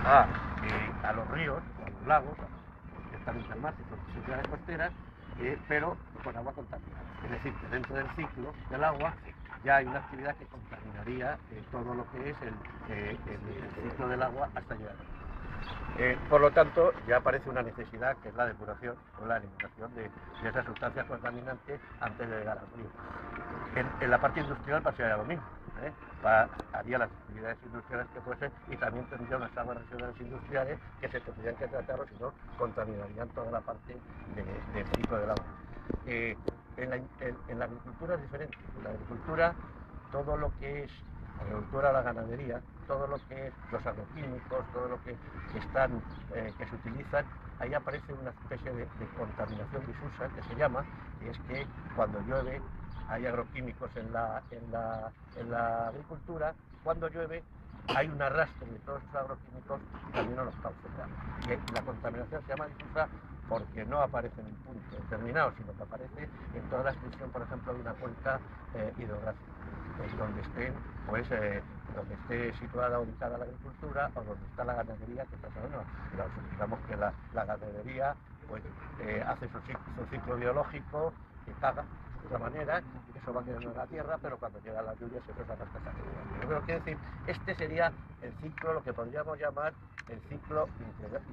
a los ríos, a los lagos, directamente al mar, si son ciudades costeras, pero con agua contaminada. Es decir, que dentro del ciclo del agua ya hay una actividad que contaminaría todo lo que es el ciclo del agua hasta llegar. Por lo tanto, ya aparece una necesidad que es la depuración o la eliminación de esas sustancias contaminantes antes de llegar al río. En la parte industrial pasaría lo mismo. Haría las actividades industriales que fuese y también tendría unas aguas residuales industriales que se tendrían que tratar o si no contaminarían toda la parte del ciclo del agua. En la agricultura es diferente. En la agricultura todo lo que es la agricultura, la ganadería, todo lo que es los agroquímicos, todo lo que se utilizan, ahí aparece una especie de contaminación difusa que se llama, y es que cuando llueve hay agroquímicos en la agricultura, cuando llueve hay un arrastre de todos esos agroquímicos también a los cauces de agua. Y la contaminación se llama difusa porque no aparece en un punto determinado, sino que aparece en toda la extensión, por ejemplo, de una cuenca hidrográfica, donde esté situada o ubicada la agricultura o donde está la ganadería que está hablando. Digamos que la ganadería pues, hace su ciclo biológico, que caga de otra manera, eso va quedando en la tierra, pero cuando llegan las lluvias eso se arrastra esa tierra. Pero quiero decir, este sería el ciclo, lo que podríamos llamar el ciclo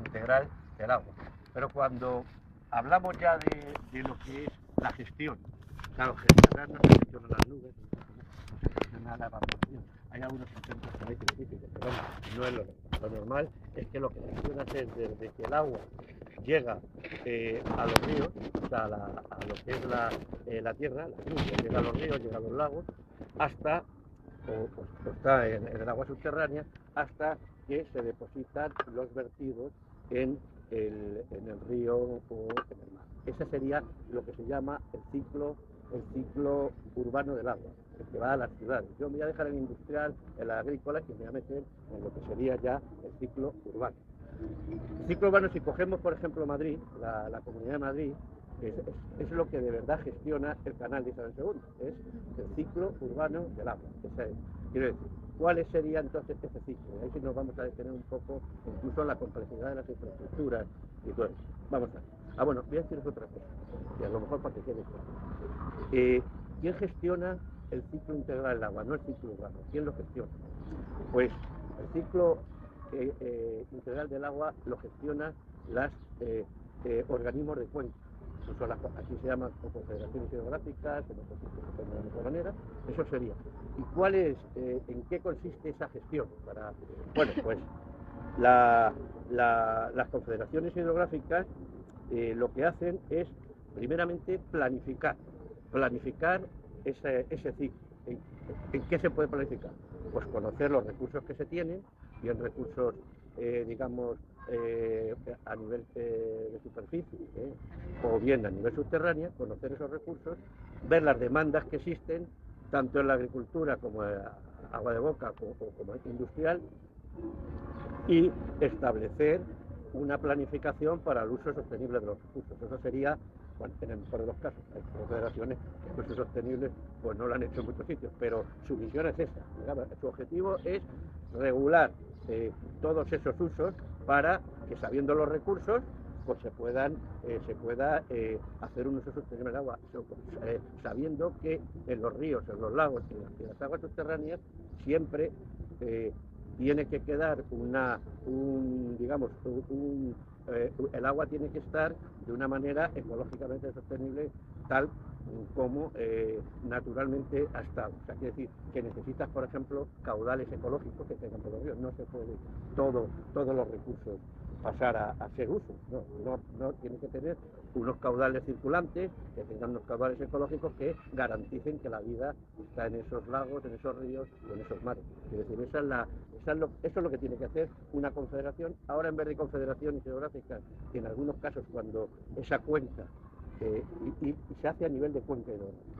integral del agua. Pero cuando hablamos ya de lo que es la gestión, claro, gestionar no se gestiona las nubes, no se gestiona la evaporación. Hay algunos intentos que hay científicos, pero no es lo normal. Lo normal es que lo que gestionas es desde que el agua llega a los ríos, o sea, a lo que es la tierra, la lluvia, llega a los ríos, llega a los lagos, hasta, o está en el agua subterránea, hasta que se depositan los vertidos en el río o en el mar. Ese sería lo que se llama el ciclo urbano del agua, el que va a las ciudades. Yo me voy a dejar el industrial, el agrícola, y me voy a meter en lo que sería ya el ciclo urbano. El ciclo urbano, si cogemos por ejemplo Madrid, la Comunidad de Madrid, es lo que de verdad gestiona el canal de Isabel II, es el ciclo urbano del agua. Quiero decir, ¿cuál sería entonces ese ciclo? Ahí sí nos vamos a detener un poco, incluso en la complejidad de las infraestructuras y todo eso. Vamos a ver. Bueno, voy a deciros otra cosa, y a lo mejor para que quede claro. ¿Quién gestiona el ciclo integral del agua? No el ciclo urbano. ¿Quién lo gestiona? Pues el ciclo integral del agua lo gestionan los organismos de cuenca. Aquí se llaman confederaciones hidrográficas, en otros sitios se llaman de otra manera. Eso sería. ¿Y en qué consiste esa gestión? Bueno, pues las confederaciones hidrográficas lo que hacen es, primeramente, planificar ese ciclo. ¿En qué se puede planificar? Pues conocer los recursos que se tienen, bien recursos, digamos, a nivel de superficie, o bien a nivel subterráneo, conocer esos recursos, ver las demandas que existen, tanto en la agricultura como en agua de boca o como industrial, y establecer una planificación para el uso sostenible de los recursos. Eso sería, bueno, en el mejor de los casos. Hay confederaciones que el uso sostenible pues no lo han hecho en muchos sitios, pero su misión es esa. Su objetivo es regular todos esos usos para que, sabiendo los recursos, pues se pueda hacer un uso sostenible del agua, sabiendo que en los ríos, en los lagos y en las aguas subterráneas siempre tiene que quedar el agua tiene que estar de una manera ecológicamente sostenible, tal como naturalmente ha estado. O sea, quiere decir que necesitas, por ejemplo, caudales ecológicos que tengan los ríos. No se puede todos los recursos pasar a ser uso. No, tiene que tener unos caudales circulantes, que tengan unos caudales ecológicos que garanticen que la vida está en esos lagos, en esos ríos, en esos mares. Es decir, eso es lo que tiene que hacer una confederación. Ahora, en vez de confederaciones geográficas, en algunos casos cuando esa cuenca, y se hace a nivel de cuenca hidrográfica.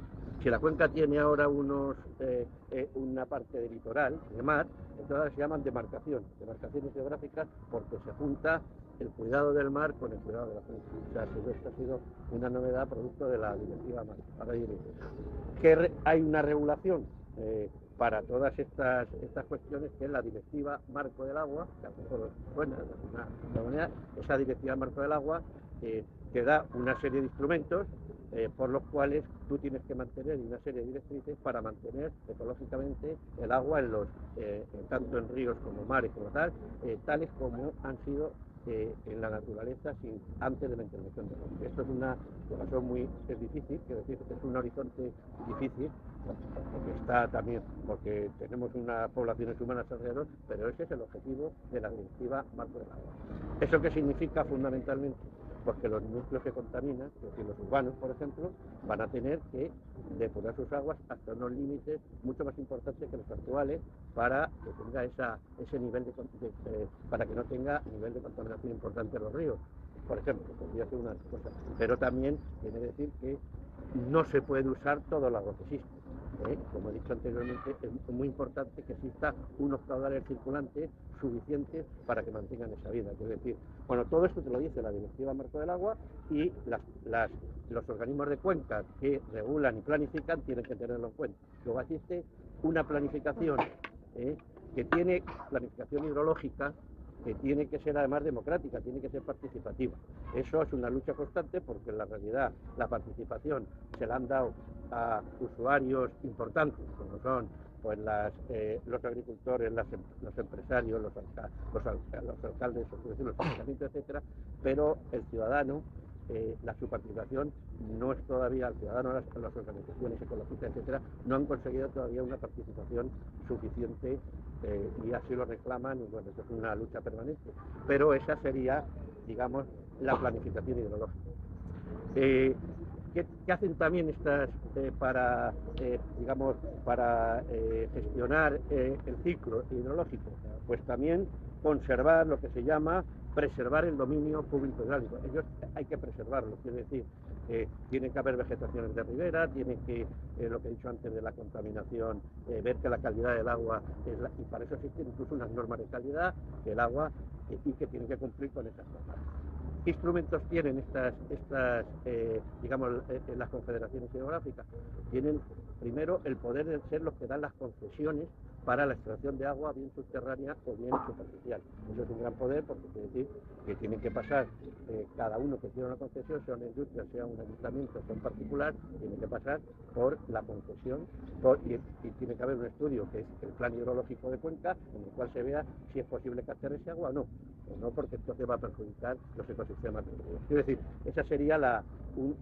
Si la cuenca tiene ahora una parte de litoral, de mar, entonces se llaman demarcaciones geográficas, porque se junta el cuidado del mar con el cuidado de la cuenca. O sea, esto ha sido una novedad producto de la directiva mar. Ahora diré que hay una regulación para todas estas cuestiones, que es la Directiva Marco del Agua, que a lo mejor suena de alguna manera. Esa Directiva Marco del Agua te da una serie de instrumentos por los cuales tú tienes que mantener una serie de directrices para mantener ecológicamente el agua en tanto en ríos como mares como tales como han sido en la naturaleza antes de la intervención del hombre. Esto es una razón es difícil, quiero decir, es un horizonte difícil, porque está también, porque tenemos unas poblaciones humanas alrededor, pero ese es el objetivo de la Directiva Marco del Agua. ¿Eso qué significa fundamentalmente? Porque los núcleos que contaminan, es decir, los urbanos, por ejemplo, van a tener que depurar sus aguas hasta unos límites mucho más importantes que los actuales para que tenga ese nivel para que no tenga nivel de contaminación importante en los ríos, por ejemplo, podría ser una cosa. Pero también tiene que decir que no se puede usar todo el agua que existe. Como he dicho anteriormente, es muy importante que exista unos caudales circulantes suficientes para que mantengan esa vida. Es decir, bueno, todo esto te lo dice la Directiva Marco del Agua, y los organismos de cuenca que regulan y planifican tienen que tenerlo en cuenta. Luego existe una planificación que tiene planificación hidrológica, que tiene que ser además democrática, tiene que ser participativa. Eso es una lucha constante, porque en la realidad la participación se la han dado a usuarios importantes, como son pues los agricultores, los empresarios, los alcaldes, los ayuntamientos, etcétera, pero el ciudadano, su participación no es todavía, el ciudadano, las organizaciones ecologistas, etcétera, no han conseguido todavía una participación suficiente, y así lo reclaman, y bueno, eso es una lucha permanente. Pero esa sería, digamos, la planificación hidrológica. ¿Qué hacen también estas para gestionar el ciclo hidrológico? Pues también conservar lo que se llama preservar el dominio público hidráulico. Ellos hay que preservarlo, quiere decir, tiene que haber vegetaciones de ribera, tiene que, lo que he dicho antes de la contaminación, ver que la calidad del agua y para eso existen incluso unas normas de calidad del agua, y que tienen que cumplir con esas normas. ¿Qué instrumentos tienen las confederaciones hidrográficas? Tienen primero el poder de ser los que dan las concesiones para la extracción de agua, bien subterránea o bien superficial. Eso es un gran poder, porque quiere decir que tienen que pasar, cada uno que tiene una concesión, sea una industria, sea un ayuntamiento, sea un particular, tiene que pasar por la concesión, y tiene que haber un estudio, que es el plan hidrológico de Cuenca, en el cual se vea si es posible captar ese agua o no, porque entonces va a perjudicar los ecosistemas. Es decir, esa sería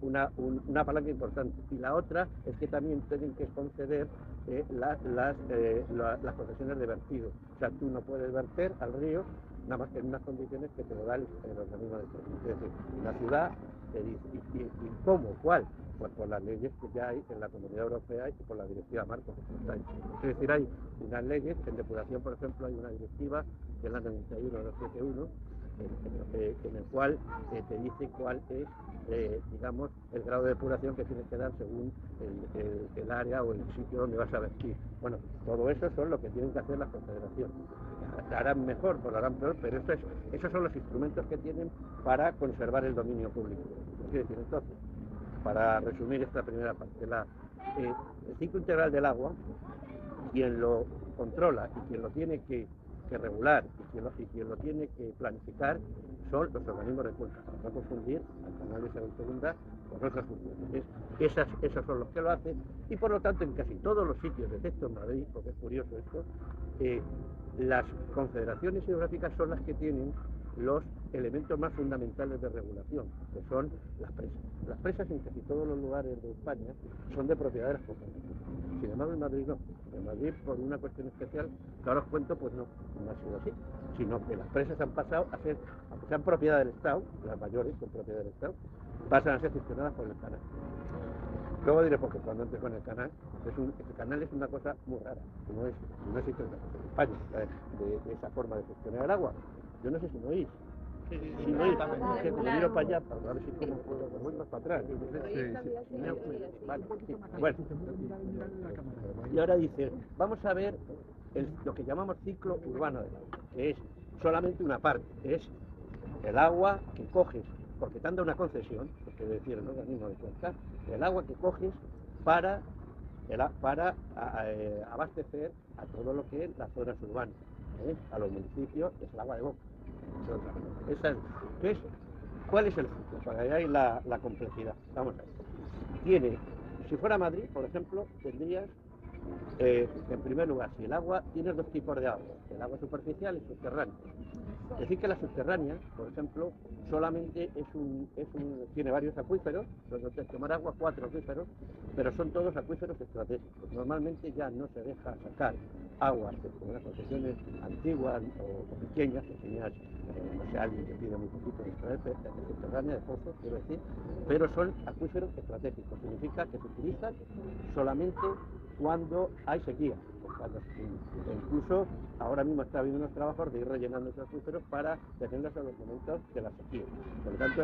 una palanca importante. Y la otra es que también tienen que conceder las concesiones de vertido. O sea, tú no puedes verter al río nada más que en unas condiciones que te lo da el organismo de gestión. Es decir, la ciudad te dice, ¿y cómo? ¿Cuál? Pues por las leyes que ya hay en la Comunidad Europea y por la Directiva Marco. Es decir, hay unas leyes, en depuración, por ejemplo, hay una directiva, que es la 91-271, en el cual te dice cuál es, digamos, el grado de depuración que tienes que dar según el área o el sitio donde vas a vertir. Bueno, todo eso son lo que tienen que hacer las confederaciones. La harán mejor, pues lo harán peor, pero esos son los instrumentos que tienen para conservar el dominio público. Es decir, entonces, para resumir esta primera parte, el ciclo integral del agua, quien lo controla y quien lo tiene que regular y quien lo tiene que planificar son los organismos de cuenca, para no confundir al canal de segunda con otras funciones. Esos son los que lo hacen, y por lo tanto en casi todos los sitios, excepto en Madrid, porque es curioso esto, las confederaciones hidrográficas son las que tienen los elementos más fundamentales de regulación, que son las presas. Las presas en casi todos los lugares de España son de propiedad de las confederaciones. Sin embargo, en Madrid no. En Madrid, por una cuestión especial, que ahora os cuento, pues no ha sido así, sino que las presas han pasado a ser, aunque sean propiedad del Estado, las mayores son propiedad del Estado, pasan a ser gestionadas por el canal. Luego diré, porque cuando entres con el canal, el canal es una cosa muy rara, no existe otra cosa en España, de esa forma de gestionar el agua. Yo no sé si me oís. Si no oís, que me miro para allá, para ver si como puedo volver para atrás. Vale, sí. Bueno, y ahora dice, vamos a ver lo que llamamos ciclo urbano del agua, que es solamente una parte, es el agua que coges, porque te han dado una concesión, porque decir el organismo de cuenca, el agua que coges para para abastecer a todo lo que es las zonas urbanas, a los municipios, es el agua de boca. Entonces, ¿cuál es el ciclo? Para que veáis la complejidad. Vamos a ver. Si fuera Madrid, por ejemplo, tendrías, en primer lugar, si el agua, tienes dos tipos de agua, el agua superficial y subterránea. Es decir, que la subterránea, por ejemplo, solamente tiene varios acuíferos, donde tienes que tomar agua, 4 acuíferos, pero son todos acuíferos estratégicos. Normalmente ya no se deja sacar aguas de unas concesiones antiguas o pequeñas, que tenías, no sé, alguien que pide muy poquito de extraer de subterránea, de pozos, quiero decir, pero son acuíferos estratégicos. Significa que se utilizan solamente cuando hay sequía. Incluso ahora mismo está habiendo unos trabajos de ir rellenando esos acuíferos para tenerlos en los momentos de la sequía. Por lo tanto,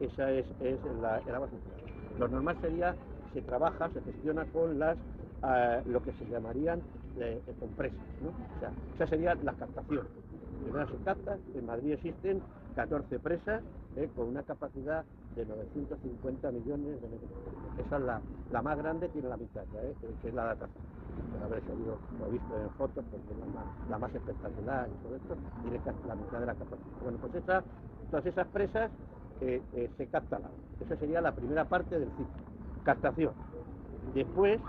esa es el agua subterránea. Lo normal sería, se trabaja, se gestiona con lo que se llamarían compresas, ¿no? O sea, esas serían las captaciones. Primero se capta, en Madrid existen 14 presas con una capacidad de 950 millones de metros cúbicos. Esa es la más grande, tiene la mitad, que es la datación. Pero habréis visto en fotos, porque es la más espectacular y todo esto, tiene la mitad de la capacidad. Bueno, pues todas esas presas se captan. Esa sería la primera parte del ciclo, captación. Después,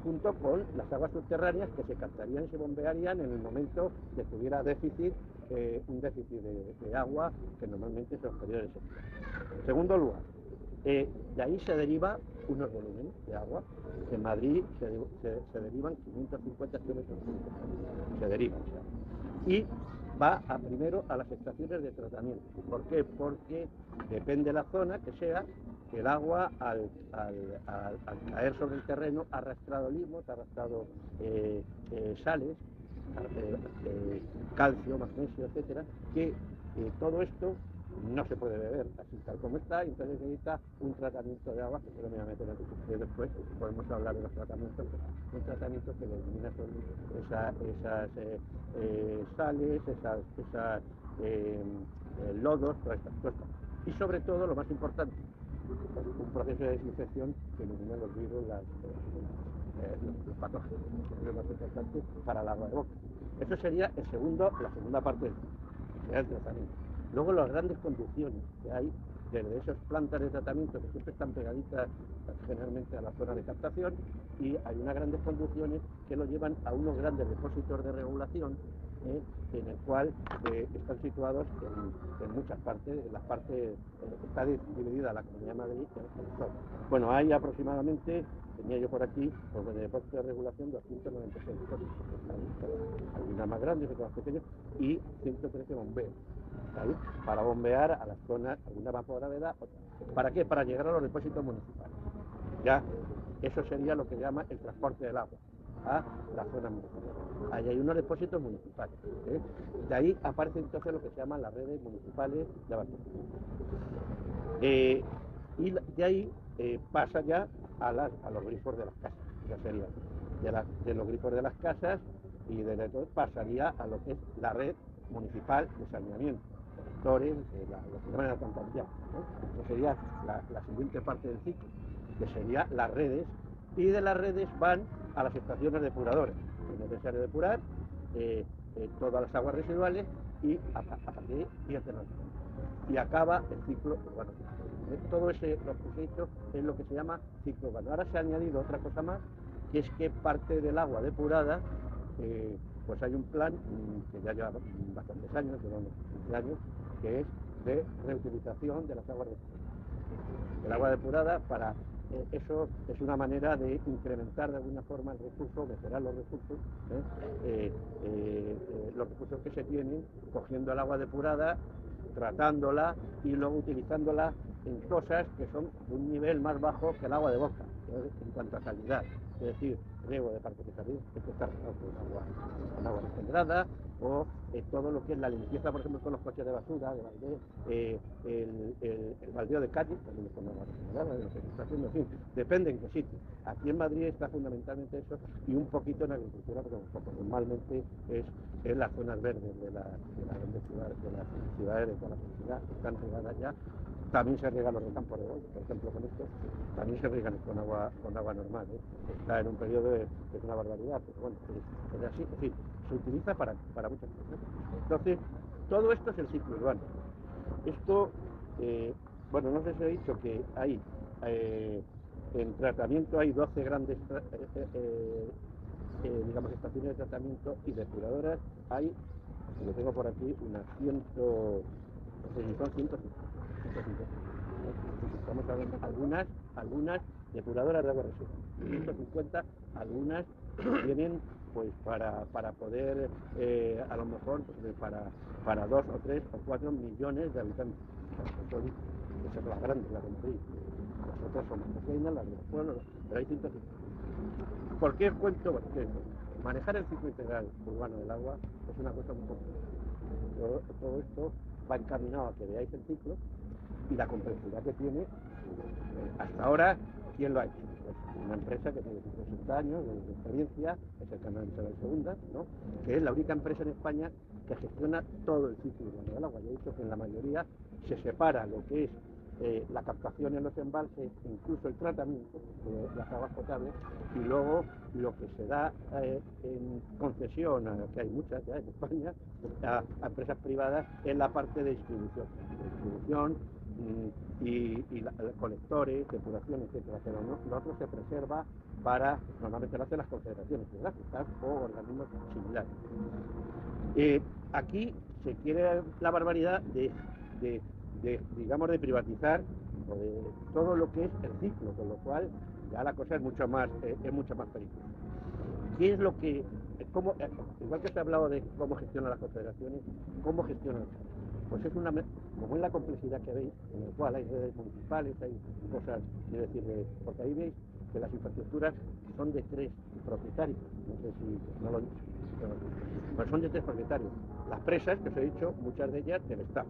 junto con las aguas subterráneas que se captarían y se bombearían en el momento de que hubiera déficit, un déficit de agua, que normalmente es los periodos de sequía. En segundo lugar, de ahí se deriva unos volúmenes de agua. En Madrid se derivan 550 kilómetros cúbicos. Se derivan. Y va primero a las estaciones de tratamiento. ¿Por qué? Porque depende de la zona que sea, el agua al caer sobre el terreno ha arrastrado limos, ha arrastrado sales, calcio, magnesio, etcétera, que todo esto no se puede beber así tal como está, y entonces necesita un tratamiento de agua, que solo me voy a meter en el después, podemos hablar de los tratamientos, un tratamiento que elimina esas sales, esas lodos, todas estas cosas. Y sobre todo, lo más importante, un proceso de desinfección que elimina los virus, los patógenos, que es lo más importante para el agua de boca. Eso sería la segunda parte del ciclo, que sería el tratamiento. Luego las grandes conducciones que hay desde esas plantas de tratamiento que siempre están pegaditas generalmente a la zona de captación, y hay unas grandes conducciones que lo llevan a unos grandes depósitos de regulación, en el cual están situados en muchas partes. En las partes está dividida la Comunidad de Madrid en zonas. Bueno, hay aproximadamente, tenía yo por aquí, pues de depósitos de regulación 296 depósitos. Algunas más grandes, otras más pequeñas, y 113 bombeos. ¿Sabes? Para bombear a las zonas, alguna más por gravedad, otra. ¿Para qué? Para llegar a los depósitos municipales. Ya, eso sería lo que se llama el transporte del agua a la zona municipal. Ahí hay unos depósitos municipales. De ahí aparece entonces lo que se llaman las redes municipales de abastecimiento. Y de ahí pasa ya a los grifos de las casas. Ya sería de los grifos de las casas, y de todo pasaría a lo que es la red municipal de saneamiento, colectores, lo que llaman el alcantarillado. Eso sería la siguiente parte del ciclo, que sería las redes, y de las redes van a las estaciones depuradoras. Es necesario depurar todas las aguas residuales, y a partir de ahí pierden los ríos. Y acaba el ciclo urbano. Todo lo que se ha hecho es lo que se llama ciclo urbano. Ahora se ha añadido otra cosa más, que es que parte del agua depurada, pues hay un plan que ya lleva bastantes años, lleva unos 15 años, que es de reutilización de las aguas depuradas. El agua depurada, eso es una manera de incrementar de alguna forma el recurso, mejorar los recursos que se tienen, cogiendo el agua depurada, tratándola y luego utilizándola en cosas que son de un nivel más bajo que el agua de boca, en cuanto a calidad. Es decir, riego de parques de jardín, esto está regado con agua regenerada, o todo lo que es la limpieza, por ejemplo, con los coches de basura, el baldeo de calle, también es con agua regenerada, de lo que se está haciendo, en fin, depende en qué sitio. Aquí en Madrid está fundamentalmente eso, y un poquito en agricultura, porque normalmente es las zonas verdes de las grandes ciudades, de las ciudades de toda la sociedad, están regadas ya También se riegan los de campo de golf, por ejemplo, con esto. También se riegan con agua normal, ¿eh? Está en un periodo que es una barbaridad, pero bueno, es así. Es decir, se utiliza para muchas cosas. Entonces, todo esto es el ciclo urbano. Esto, bueno, no sé si he dicho que hay, en tratamiento hay 12 grandes, digamos, estaciones de tratamiento, y depuradoras hay, lo tengo por aquí, unas 100, no sé si son 150. Estamos hablando de algunas depuradoras de agua residual. 150, algunas tienen pues para poder, a lo mejor, pues, para 2 o 3 o 4 millones de habitantes. Esa es la grande, la de Madrid. Las otras son más pequeñas, las de los pueblos, pero hay 150. ¿Por qué os cuento? Bueno, manejar el ciclo integral urbano del agua es una cosa muy compleja. Todo esto va encaminado a que veáis el ciclo y la complejidad que tiene. Hasta ahora, ¿quién lo ha hecho? Pues una empresa que tiene 60 años de experiencia, es el Canal Isabel II, ¿no? Que es la única empresa en España que gestiona todo el ciclo urbano del agua. Ya he dicho que en la mayoría se separa lo que es la captación en los embalses, incluso el tratamiento de las aguas potables, y luego lo que se da en concesión, que hay muchas ya en España, a empresas privadas, en la parte de distribución. Y colectores, depuración, etcétera, pero lo otro se preserva para, normalmente lo hacen las confederaciones geográficas o organismos similares. Aquí se quiere la barbaridad digamos, de privatizar o de todo lo que es el ciclo, con lo cual ya la cosa es mucho más peligrosa. ¿Qué es lo que, cómo, igual que se ha hablado de cómo gestionan las confederaciones, cómo gestionan? Pues es como es la complejidad que veis, en el cual hay redes municipales, hay cosas, es decir, porque ahí veis que las infraestructuras son de 3 propietarios, no sé si no lo he dicho, pero son de 3 propietarios. Las presas, que os he dicho, muchas de ellas del Estado,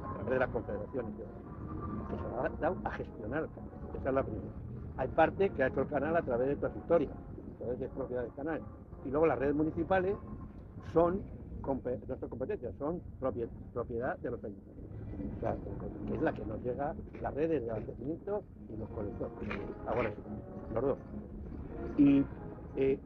a través de las confederaciones, que se ha dado a gestionar el canal. Esa es la primera. Hay parte que ha hecho el canal a través de toda su historia, entonces es propiedad del canal. Y luego las redes municipales no son competencias, son propiedad de los ayuntamientos. O sea, que es la que nos llega, las redes de abastecimiento y los colectores. Ahora sí, los dos. Y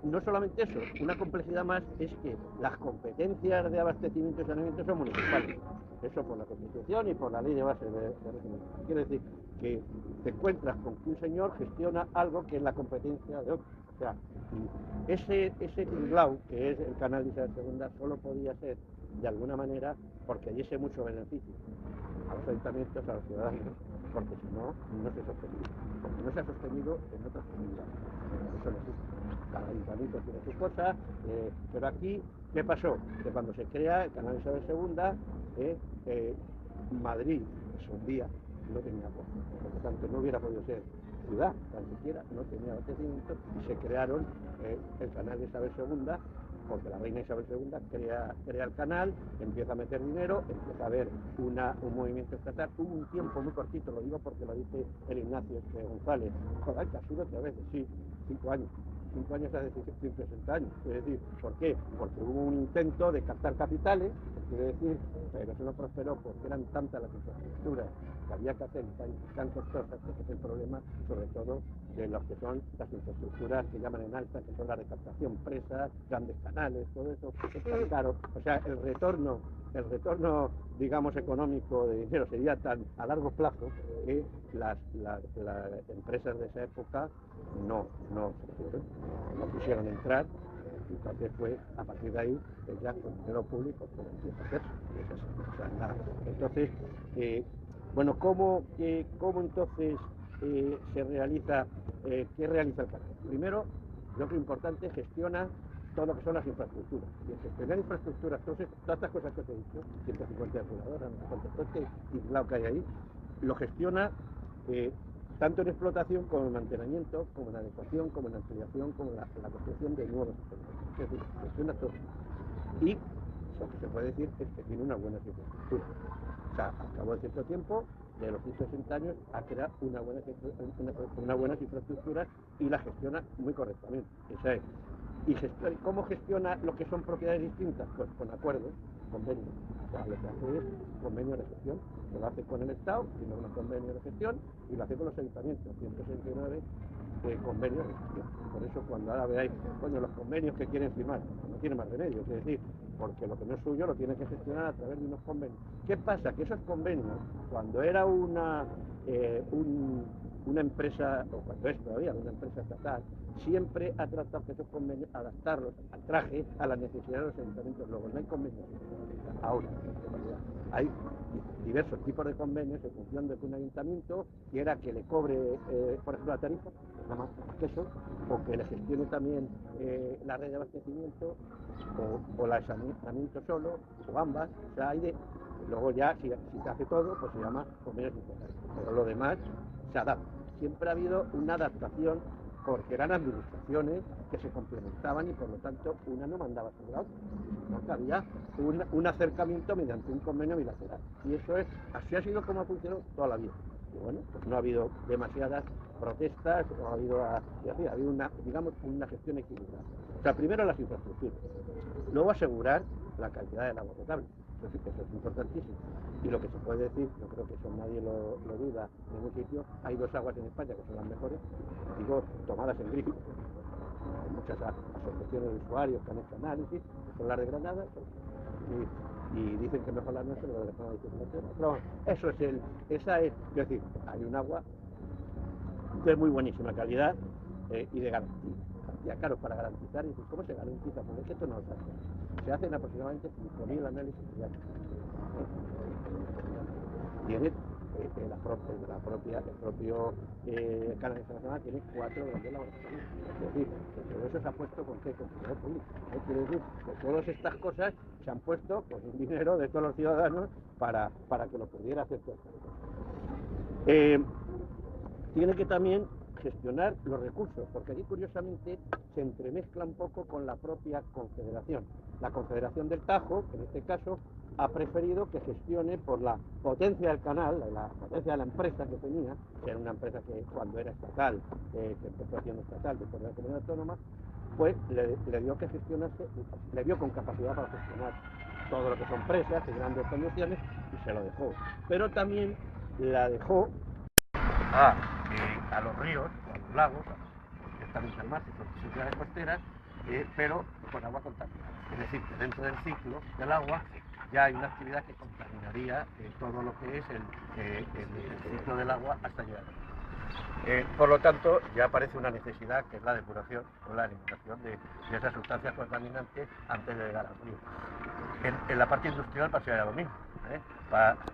no solamente eso, una complejidad más es que las competencias de abastecimiento y saneamiento son municipales. Eso por la Constitución y por la ley de base de régimen. Quiere decir que te encuentras con que un señor gestiona algo que es la competencia de otro. O sea, ese tinglao, que es el canal de Isabel II, solo podía ser de alguna manera porque diese mucho beneficio a los ayuntamientos, a los ciudadanos, porque si no, no se sostenía. Porque no se ha sostenido en otras comunidades. Eso no existe. Cada ayuntamiento tiene su cosa, pero aquí, ¿qué pasó? Que cuando se crea el canal Isabel II, Madrid, pues un día no tenía agua, por lo tanto no hubiera podido ser ciudad, tan siquiera no tenía abastecimiento, y se crearon el canal de Isabel II, porque la reina Isabel II crea el canal, empieza a meter dinero, empieza a haber un movimiento estatal. Hubo un tiempo muy cortito, lo digo porque lo dice el Ignacio González, joder, que absurdo otra vez, sí, 5 años. 5 años hace 160 años. Es decir, ¿por qué? Porque hubo un intento de captar capitales, quiere decir, pero eso no prosperó porque eran tantas las infraestructuras que había que hacer y tan costosas, que es el problema, sobre todo, de lo que son las infraestructuras que llaman en alta, que son las de captación, presas, grandes canales, todo eso es tan caro. O sea, el retorno, digamos, económico de dinero sería tan a largo plazo que las empresas de esa época no quisieron entrar, y entonces fue a partir de ahí ya con dinero público como empieza a hacerse. O sea, nada. Entonces, bueno, ¿cómo entonces se realiza, qué realiza el canal? Primero, lo que es importante, gestiona todo lo que son las infraestructuras. Y el gestionar infraestructuras, todas estas cosas que os he dicho, 150 depuradoras, no sé cuánto, todo este tinglao que hay ahí, lo gestiona tanto en explotación como en mantenimiento, como en adecuación, como en ampliación, como en la construcción de nuevos sistemas. Es decir, gestiona todo. Y lo que se puede decir es que tiene una buena infraestructura. O sea, al cabo de cierto tiempo, de los 160 años, ha creado unas buenas infraestructuras y la gestiona muy correctamente. Esa es. ¿Y cómo gestiona lo que son propiedades distintas? Pues con acuerdos. convenios. O sea, lo que hace es convenio de gestión, que lo hace con el Estado, tiene unos convenios de gestión, y lo hace con los ayuntamientos, 169 convenios de gestión. Por eso cuando ahora veáis, coño, los convenios que quieren firmar, no tiene más remedio, es decir, porque lo que no es suyo lo tiene que gestionar a través de unos convenios. ¿Qué pasa? Que esos convenios, cuando era una empresa, o cuando es todavía una empresa estatal, siempre ha tratado que esos convenios adaptarlos al traje, a las necesidades de los ayuntamientos. Luego no hay convenios ahora, hay diversos tipos de convenios en función de que un ayuntamiento quiera que le cobre, por ejemplo, la tarifa, nada más que eso, o que le gestione también la red de abastecimiento, o el saneamiento solo, o ambas. O sea, hay de... Luego ya, si se hace todo, pues se llama convenios importantes. Pero lo demás se adapta. Siempre ha habido una adaptación porque eran administraciones que se complementaban y por lo tanto una no mandaba sobre la otra, no que había un acercamiento mediante un convenio bilateral. Y eso es, así ha sido como ha funcionado toda la vida. Y bueno, pues no ha habido demasiadas protestas, no ha habido, ha habido una, digamos, una gestión equilibrada. O sea, primero las infraestructuras, luego asegurar la calidad del agua potable. Eso es importantísimo. Y lo que se puede decir, yo creo que eso nadie lo duda en ningún sitio, hay dos aguas en España que son las mejores, digo, tomadas en grifo. Hay muchas asociaciones de usuarios que han hecho análisis, que son las de Granada, y dicen que mejor las nuestras, pero las de Granada dicen que no. Pero eso es esa es decir, hay un agua de muy buenísima calidad y de garantía. Ya, claro, para garantizar, y ¿cómo se garantiza? Porque es que esto no lo sabe. Se hacen aproximadamente 5.000 análisis diarios. Tiene el propio Canal Internacional tiene 4 grandes laboratorios. Es decir, que todo eso se ha puesto con qué, con dinero público. Quiere decir que todas estas cosas se han puesto con un dinero de todos los ciudadanos para que lo pudiera hacer todo. Tiene que también gestionar los recursos, porque aquí curiosamente se entremezcla un poco con la propia confederación. La Confederación del Tajo, en este caso, ha preferido que gestione por la potencia del canal, la potencia de la empresa que tenía, que era una empresa que cuando era estatal, que empezó siendo estatal después de la comunidad autónoma, pues le dio que gestionase, le dio con capacidad para gestionar todo lo que son presas y grandes conducciones y se lo dejó. Pero también la dejó a los ríos, a los lagos, que están en el mar, que son ciudades costeras, pero con agua contaminada. Es decir, que dentro del ciclo del agua ya hay una actividad que contaminaría todo lo que es el ciclo del agua hasta llegar. Por lo tanto, ya aparece una necesidad que es la depuración o la eliminación de esas sustancias contaminantes antes de llegar al río. En la parte industrial pasaría lo mismo.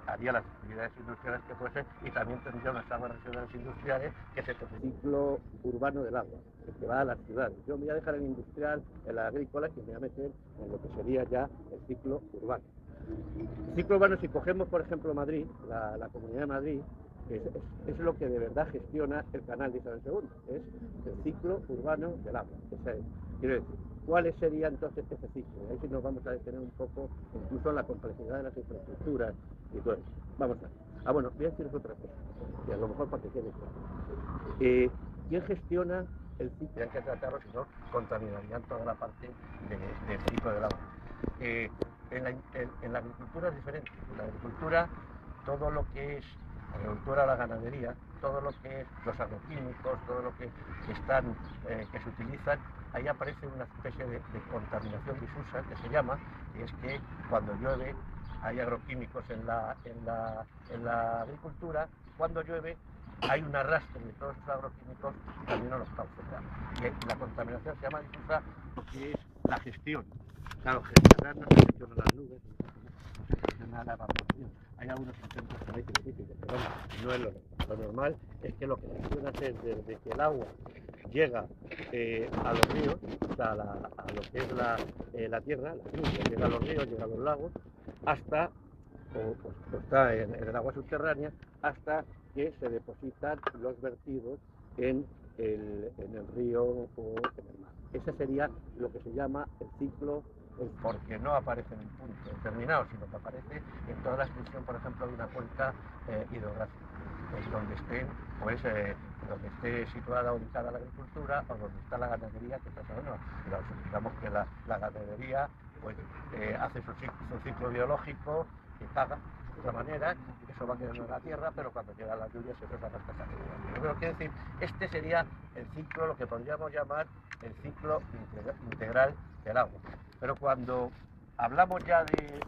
Haría las actividades industriales que fuese y también tendría unas aguas residuales industriales que se el ciclo urbano del agua, que va a las ciudades. Yo me voy a dejar el industrial, el agrícola y me voy a meter en lo que sería ya el ciclo urbano. El ciclo urbano, si cogemos por ejemplo Madrid, la Comunidad de Madrid, es lo que de verdad gestiona el canal de Isabel II, es el ciclo urbano del agua. Quiero decir, ¿cuál sería entonces ese ciclo? Ahí sí nos vamos a detener un poco, incluso en la complejidad de las infraestructuras y todo eso. Vamos a ver. Bueno, voy a deciros otra cosa, que a lo mejor para que quede claro. ¿Quién gestiona el ciclo? Tendrían que tratarlo, si no, contaminarían toda la parte del ciclo del agua. En la agricultura es diferente. En la agricultura, todo lo que es la agricultura, la ganadería, todo lo que es los agroquímicos, todo lo que se utilizan, ahí aparece una especie de contaminación difusa que se llama, y es que cuando llueve hay agroquímicos en la agricultura, cuando llueve hay un arrastre de todos esos agroquímicos también a los cauces de agua. Y la contaminación se llama difusa porque es la gestión. Claro, gestionar no se gestiona las nubes, no se gestiona la evaporación. Hay algunos intentos por ahí científicos, pero no es lo normal. Es que lo que funciona es desde que el agua llega a los ríos, o sea, a lo que es la tierra, la lluvia, llega a los ríos, llega a los lagos, hasta, o está en el agua subterránea, hasta que se depositan los vertidos en el río o en el mar. Ese sería lo que se llama el ciclo, porque no aparece en un punto determinado, sino que aparece en toda la extensión, por ejemplo, de una cuenca hidrográfica, donde esté situada, ubicada la agricultura o donde está la ganadería, que está no. Pero digamos que la ganadería pues hace su ciclo biológico, que caga de otra manera, eso va quedando en la tierra, pero cuando llegan las lluvias siempre van a estar saliendo. Yo creo que decir, este sería el ciclo, lo que podríamos llamar el ciclo integral del agua. Pero cuando hablamos ya de